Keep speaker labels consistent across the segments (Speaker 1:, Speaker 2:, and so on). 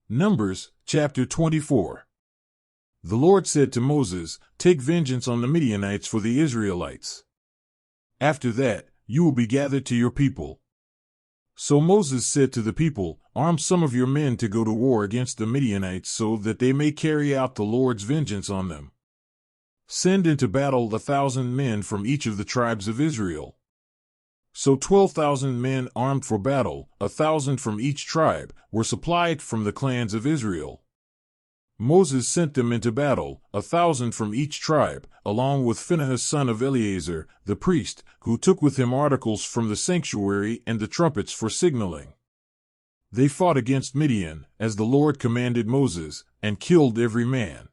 Speaker 1: Numbers, chapter 24. The Lord said to Moses, "Take vengeance on the Midianites for the Israelites. After that, you will be gathered to your people." So Moses said to the people, "Arm some of your men to go to war against the Midianites so that they may carry out the Lord's vengeance on them. Send into battle 1,000 men from each of the tribes of Israel." So 12,000 men armed for battle, 1,000 from each tribe, were supplied from the clans of Israel. Moses sent them into battle, 1,000 from each tribe, along with Phinehas son of Eleazar, the priest, who took with him articles from the sanctuary and the trumpets for signaling. They fought against Midian, as the Lord commanded Moses, and killed every man.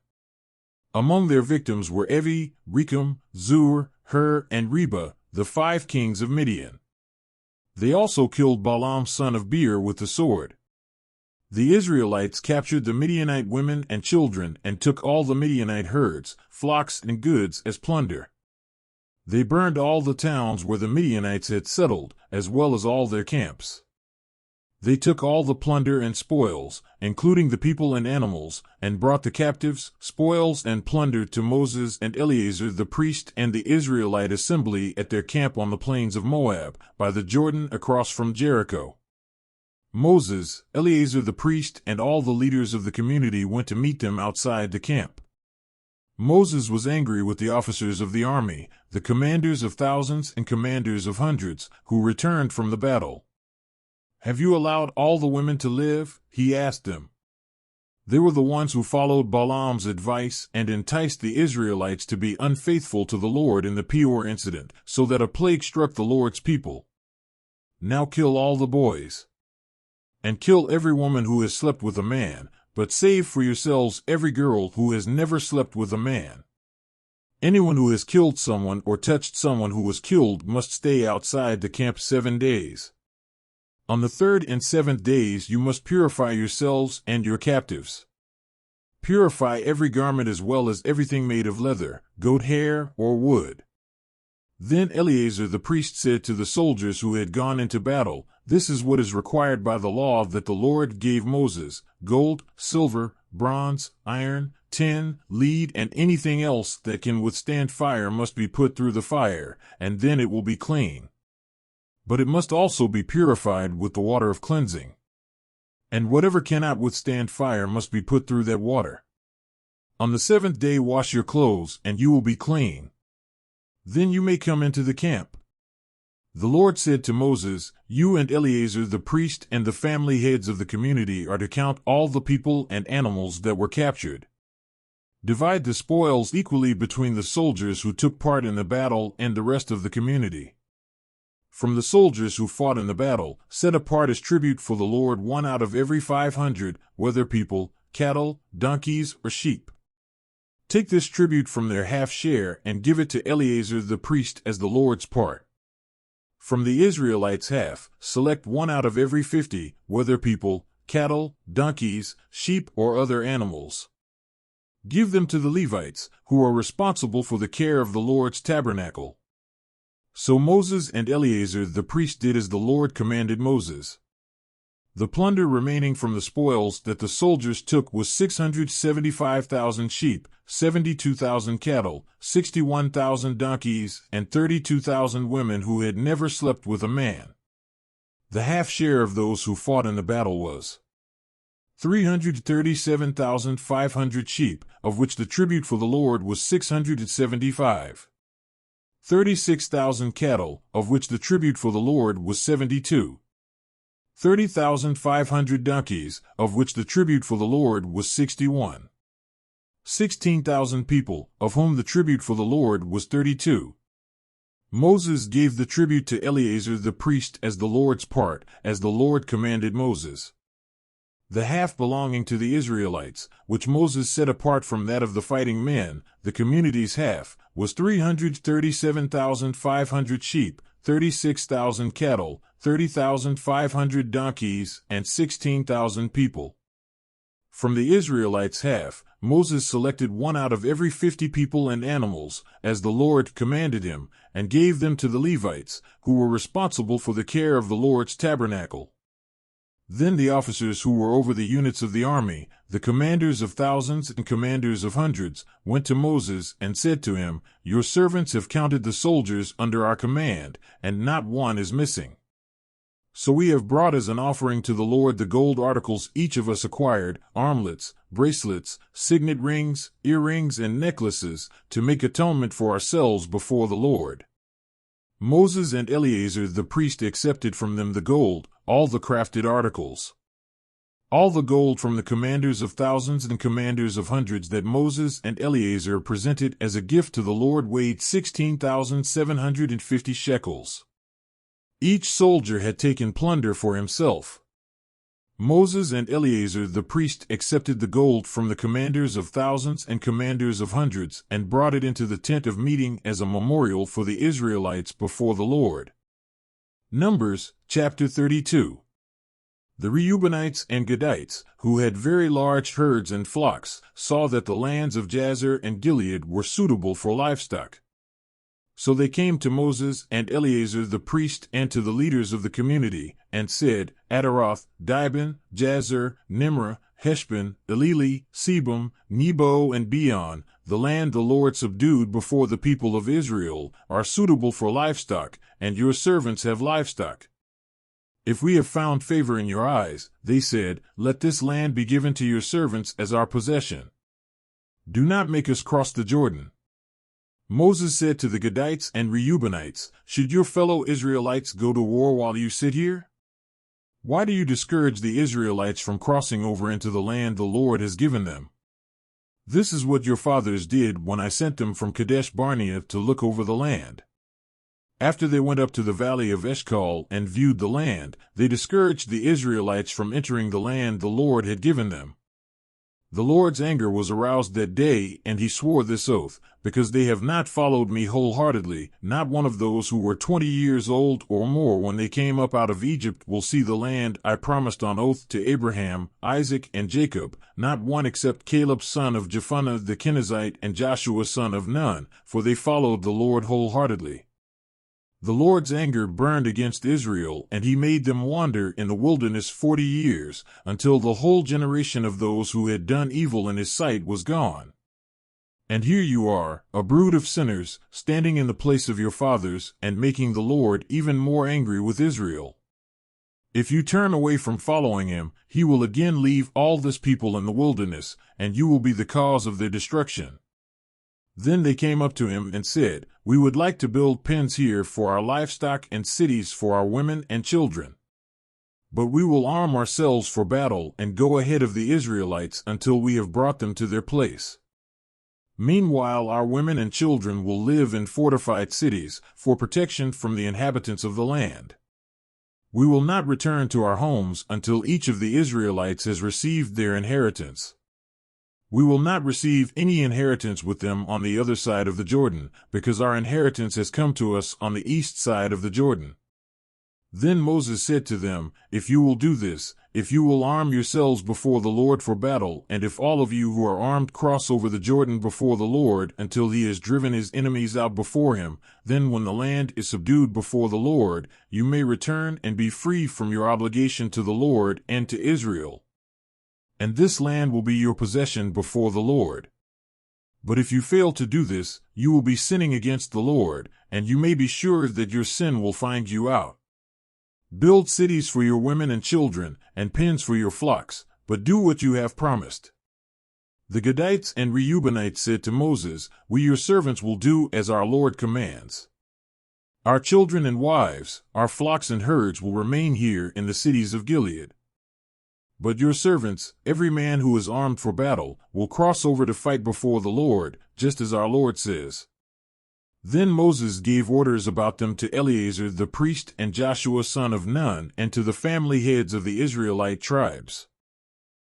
Speaker 1: Among their victims were Evi, Rechem, Zur, Hur, and Reba, the 5 kings of Midian. They also killed Balaam son of Beer with the sword. The Israelites captured the Midianite women and children and took all the Midianite herds, flocks, and goods as plunder. They burned all the towns where the Midianites had settled, as well as all their camps. They took all the plunder and spoils, including the people and animals, and brought the captives, spoils, and plunder to Moses and Eleazar the priest and the Israelite assembly at their camp on the plains of Moab, by the Jordan across from Jericho. Moses, Eleazar the priest, and all the leaders of the community went to meet them outside the camp. Moses was angry with the officers of the army, the commanders of thousands and commanders of hundreds, who returned from the battle. "Have you allowed all the women to live?" he asked them. They were the ones who followed Balaam's advice and enticed the Israelites to be unfaithful to the Lord in the Peor incident, so that a plague struck the Lord's people. Now kill all the boys. And kill every woman who has slept with a man, but save for yourselves every girl who has never slept with a man. Anyone who has killed someone or touched someone who was killed must stay outside the camp 7 days. On the 3rd and 7th days you must purify yourselves and your captives. Purify every garment as well as everything made of leather, goat hair, or wood." Then Eleazar the priest said to the soldiers who had gone into battle, "This is what is required by the law that the Lord gave Moses: gold, silver, bronze, iron, tin, lead, and anything else that can withstand fire must be put through the fire, and then it will be clean. But it must also be purified with the water of cleansing. And whatever cannot withstand fire must be put through that water. On the 7th day wash your clothes, and you will be clean. Then you may come into the camp." The Lord said to Moses, "You and Eleazar the priest and the family heads of the community are to count all the people and animals that were captured. Divide the spoils equally between the soldiers who took part in the battle and the rest of the community. From the soldiers who fought in the battle, set apart as tribute for the Lord 1 out of every 500, whether people, cattle, donkeys, or sheep. Take this tribute from their half share and give it to Eleazar the priest as the Lord's part. From the Israelites' half, select 1 out of every 50, whether people, cattle, donkeys, sheep, or other animals. Give them to the Levites, who are responsible for the care of the Lord's tabernacle." So Moses and Eleazar the priest did as the Lord commanded Moses. The plunder remaining from the spoils that the soldiers took was 675,000 sheep, 72,000 cattle, 61,000 donkeys, and 32,000 women who had never slept with a man. The half share of those who fought in the battle was 337,500 sheep, of which the tribute for the Lord was 675. 36,000 cattle, of which the tribute for the Lord was 72. 30,500 donkeys, of which the tribute for the Lord was 61. 16,000 people, of whom the tribute for the Lord was 32. Moses gave the tribute to Eleazar the priest as the Lord's part, as the Lord commanded Moses. The half belonging to the Israelites, which Moses set apart from that of the fighting men, the community's half, was 337,500 sheep, 36,000 cattle, 30,500 donkeys, and 16,000 people. From the Israelites' half, Moses selected 1 out of every 50 people and animals, as the Lord commanded him, and gave them to the Levites, who were responsible for the care of the Lord's tabernacle. Then the officers who were over the units of the army, the commanders of thousands and commanders of hundreds, went to Moses and said to him, "Your servants have counted the soldiers under our command, and not one is missing. So we have brought as an offering to the Lord the gold articles each of us acquired, armlets, bracelets, signet rings, earrings, and necklaces, to make atonement for ourselves before the Lord." Moses and Eleazar the priest accepted from them the gold, all the crafted articles. All the gold from the commanders of thousands and commanders of hundreds that Moses and Eleazar presented as a gift to the Lord weighed 16,750 shekels. Each soldier had taken plunder for himself. Moses and Eleazar the priest accepted the gold from the commanders of thousands and commanders of hundreds and brought it into the tent of meeting as a memorial for the Israelites before the Lord. Numbers, chapter 32. The Reubenites and Gadites, who had very large herds and flocks, saw that the lands of Jazer and Gilead were suitable for livestock. So they came to Moses and Eleazar the priest and to the leaders of the community, and said, "Ataroth, Dibon, Jazer, Nimrah, Heshbon, Elili, Sebum, Nebo, and Beon, the land the Lord subdued before the people of Israel, are suitable for livestock, and your servants have livestock. If we have found favor in your eyes," they said, "let this land be given to your servants as our possession. Do not make us cross the Jordan." Moses said to the Gadites and Reubenites, "Should your fellow Israelites go to war while you sit here? Why do you discourage the Israelites from crossing over into the land the Lord has given them? This is what your fathers did when I sent them from Kadesh Barnea to look over the land. After they went up to the valley of Eshcol and viewed the land, they discouraged the Israelites from entering the land the Lord had given them. The Lord's anger was aroused that day, and he swore this oath, because they have not followed me wholeheartedly, not one of those who were 20 years old or more when they came up out of Egypt will see the land I promised on oath to Abraham, Isaac, and Jacob, not one except Caleb son of Jephunneh the Kenizzite and Joshua son of Nun, for they followed the Lord wholeheartedly. The Lord's anger burned against Israel, and he made them wander in the wilderness 40 years, until the whole generation of those who had done evil in his sight was gone. And here you are, a brood of sinners, standing in the place of your fathers, and making the Lord even more angry with Israel. If you turn away from following him, he will again leave all this people in the wilderness, and you will be the cause of their destruction." Then they came up to him and said, "We would like to build pens here for our livestock and cities for our women and children. But we will arm ourselves for battle and go ahead of the Israelites until we have brought them to their place. Meanwhile our women and children will live in fortified cities, for protection from the inhabitants of the land. We will not return to our homes until each of the Israelites has received their inheritance. We will not receive any inheritance with them on the other side of the Jordan, because our inheritance has come to us on the east side of the Jordan." Then Moses said to them, "If you will do this, if you will arm yourselves before the Lord for battle, and if all of you who are armed cross over the Jordan before the Lord until he has driven his enemies out before him, then when the land is subdued before the Lord, you may return and be free from your obligation to the Lord and to Israel. And this land will be your possession before the Lord. But if you fail to do this, you will be sinning against the Lord, and you may be sure that your sin will find you out. Build cities for your women and children, and pens for your flocks, but do what you have promised." The Gadites and Reubenites said to Moses, "We your servants will do as our Lord commands. Our children and wives, our flocks and herds will remain here in the cities of Gilead. But your servants, every man who is armed for battle, will cross over to fight before the Lord, just as our Lord says." Then Moses gave orders about them to Eleazar the priest and Joshua son of Nun, and to the family heads of the Israelite tribes.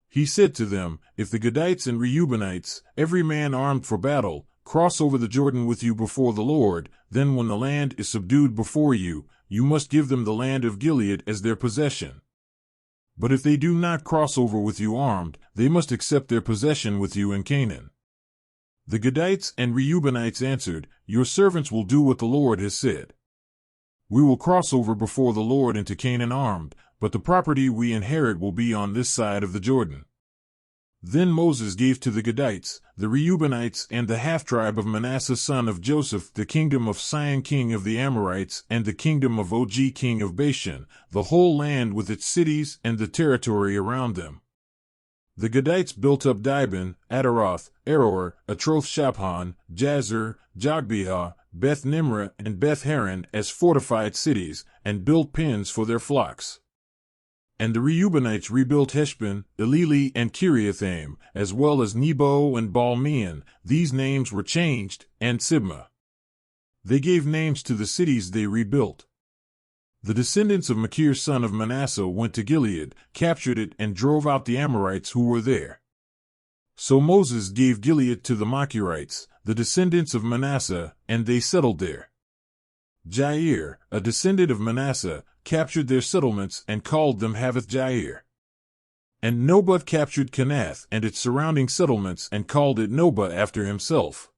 Speaker 1: He said to them, "If the Gadites and Reubenites, every man armed for battle, cross over the Jordan with you before the Lord, then when the land is subdued before you, you must give them the land of Gilead as their possession. But if they do not cross over with you armed, they must accept their possession with you in Canaan." The Gadites and Reubenites answered, "Your servants will do what the Lord has said. We will cross over before the Lord into Canaan armed, but the property we inherit will be on this side of the Jordan." Then Moses gave to the Gadites, the Reubenites, and the half-tribe of Manasseh son of Joseph the kingdom of Sihon king of the Amorites and the kingdom of Og king of Bashan, the whole land with its cities and the territory around them. The Gadites built up Dibon, Ataroth, Aroer, Atroth-Shaphan, Jazer, Jogbeah, Beth-Nimrah, and Beth-Haran as fortified cities, and built pens for their flocks. And the Reubenites rebuilt Heshbon, Elili, and Kiriathaim, as well as Nebo and Baal-meon. These names were changed, and Sibmah. They gave names to the cities they rebuilt. The descendants of Machir son of Manasseh went to Gilead, captured it, and drove out the Amorites who were there. So Moses gave Gilead to the Machirites, the descendants of Manasseh, and they settled there. Jair, a descendant of Manasseh, captured their settlements and called them Havoth-Jair. And Nobah captured Kenath and its surrounding settlements and called it Nobah after himself.